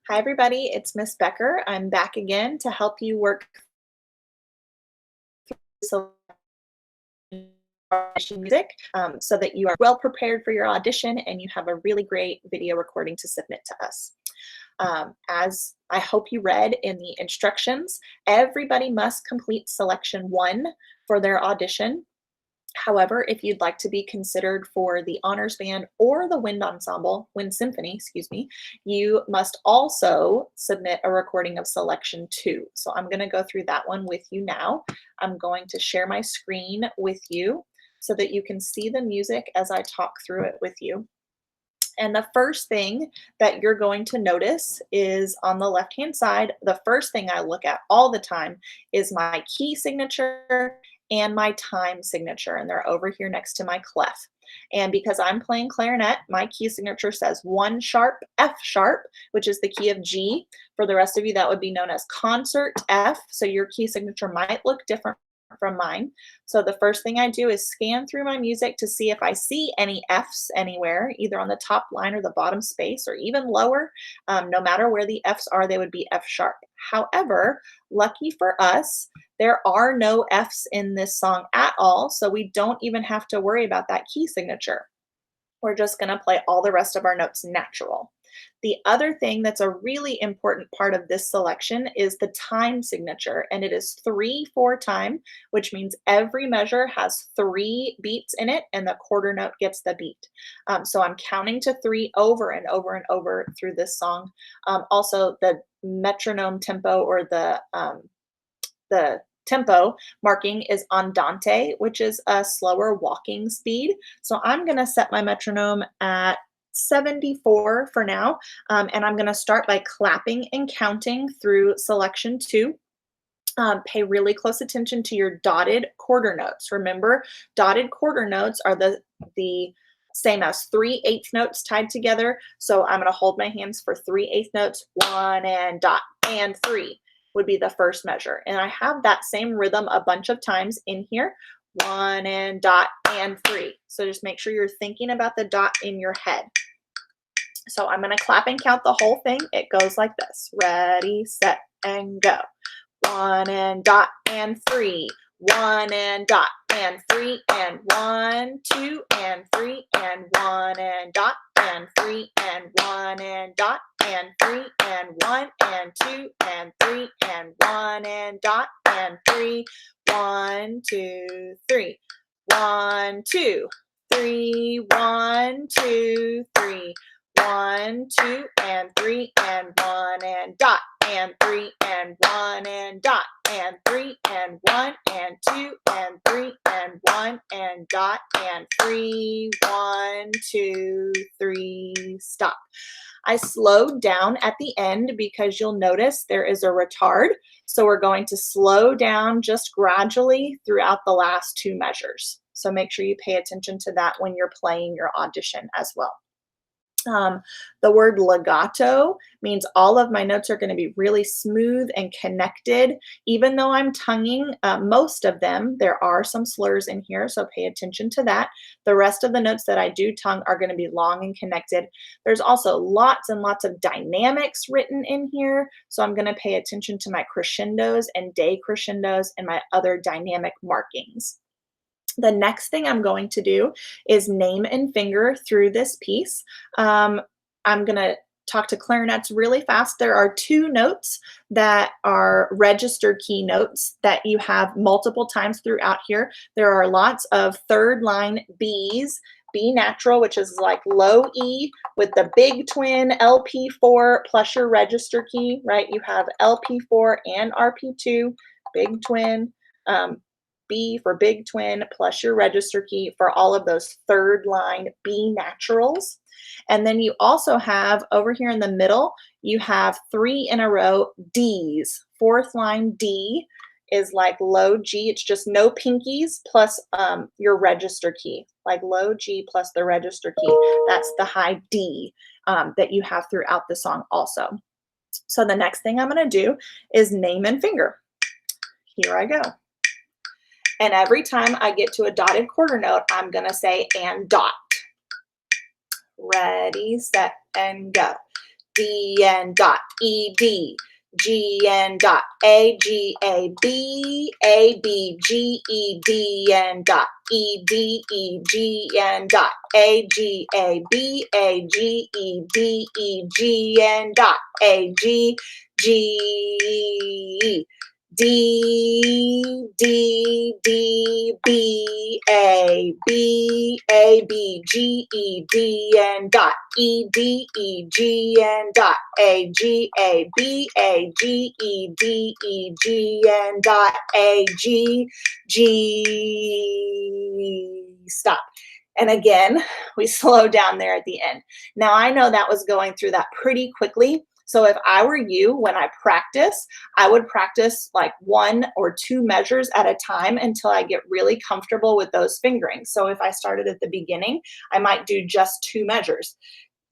Hi, everybody. It's Miss Becker. I'm back again to help you work through audition music so that you are well prepared for your audition and you have a really great video recording to submit to us. As I hope you read in the instructions, everybody must complete selection 1 for their audition. However, if you'd like to be considered for the honors band or the Wind Symphony, excuse me, you must also submit a recording of selection 2. So I'm going to go through that one with you now. I'm going to share my screen with you so that you can see the music as I talk through it with you. And the first thing that you're going to notice is on the left-hand side, the first thing I look at all the time is my key signature and my time signature, and they're over here next to my clef. And because I'm playing clarinet, my key signature says 1 sharp, F sharp, which is the key of G. For the rest of you, that would be known as concert F. So your key signature might look different from mine. So the first thing I do is scan through my music to see if I see any Fs anywhere, either on the top line or the bottom space or even lower. No matter where the Fs are, they would be F sharp. However, lucky for us, there are no Fs in this song at all, so we don't even have to worry about that key signature. We're just going to play all the rest of our notes natural. The other thing that's a really important part of this selection is the time signature, and it is 3/4 time, which means every measure has 3 beats in it, and the quarter note gets the beat. So I'm counting to 3 over and over and over through this song. Also, the metronome tempo or the tempo marking is andante, which is a slower walking speed. So I'm going to set my metronome at 74 for now, and I'm going to start by clapping and counting through selection 2. Pay really close attention to your dotted quarter notes. Remember, dotted quarter notes are the same as 3/8 notes tied together. So I'm going to hold my hands for 3/8 notes. 1 and dot and 3 would be the first measure. And I have that same rhythm a bunch of times in here. 1 and dot and 3. So just make sure you're thinking about the dot in your head. So I'm going to clap and count the whole thing. It goes like this. Ready, set, and go. 1 and dot and 3. 1 and dot and 3 and 1, 2 and 3 and 1 and dot and 3 and 1 and dot and 3 and 1 and 2 and 3 and 1 and dot and 3. 1, 2, 3. 1, 2, 3. 1, 2, 3. 1, 2 and 3 and 1 and dot and 3 and 1 and dot and 3 and 1 and 2 and 3 and 1 and dot and 3. 1, 2, 3, stop. I slowed down at the end because you'll notice there is a retard. So we're going to slow down just gradually throughout the last 2 measures. So make sure you pay attention to that when you're playing your audition as well. The word legato means all of my notes are going to be really smooth and connected. Even though I'm tonguing most of them, there are some slurs in here, so pay attention to that. The rest of the notes that I do tongue are going to be long and connected. There's also lots and lots of dynamics written in here, so I'm going to pay attention to my crescendos and decrescendos and my other dynamic markings. The next thing I'm going to do is name and finger through this piece. I'm going to talk to clarinets really fast. There are 2 notes that are registered key notes that you have multiple times throughout here. There are lots of 3rd line Bs, B natural, which is like low E with the big twin LP4 plus your register key, right? You have LP4 and RP2, big twin. B for big twin plus your register key for all of those 3rd line B naturals. And then you also have over here in the middle, you have 3 in a row Ds. 4th line D is like low G. It's just no pinkies plus your register key, like low G plus the register key. That's the high D that you have throughout the song also. So the next thing I'm going to do is name and finger. Here I go. And every time I get to a dotted quarter note, I'm going to say and dot. Ready, set, and go. D and dot E D, G and dot A G A B G E D and dot E D E G and dot A G A B G E D and dot A G G D B G E D and dot E D E G and dot A G B G E D and dot A G G. Stop. And again, we slow down there at the end. Now I know that was going through that pretty quickly. So if I were you, when I practice, I would practice like 1 or 2 measures at a time until I get really comfortable with those fingerings. So if I started at the beginning, I might do just 2 measures.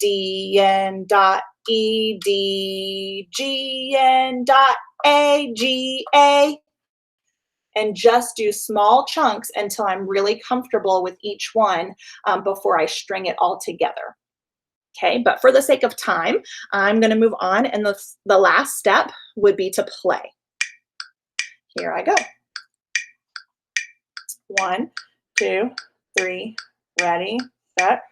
D and dot E D, G and dot A G A, and just do small chunks until I'm really comfortable with each one before I string it all together. Okay, but for the sake of time, I'm going to move on, and the last step would be to play. Here I go. 1, 2, 3, ready, set.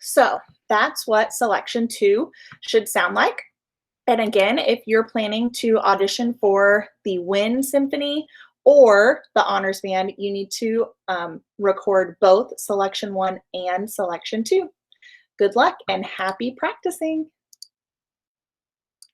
So that's what selection 2 should sound like. And again, if you're planning to audition for the Wind Symphony or the Honors Band, you need to record both selection 1 and selection 2. Good luck and happy practicing.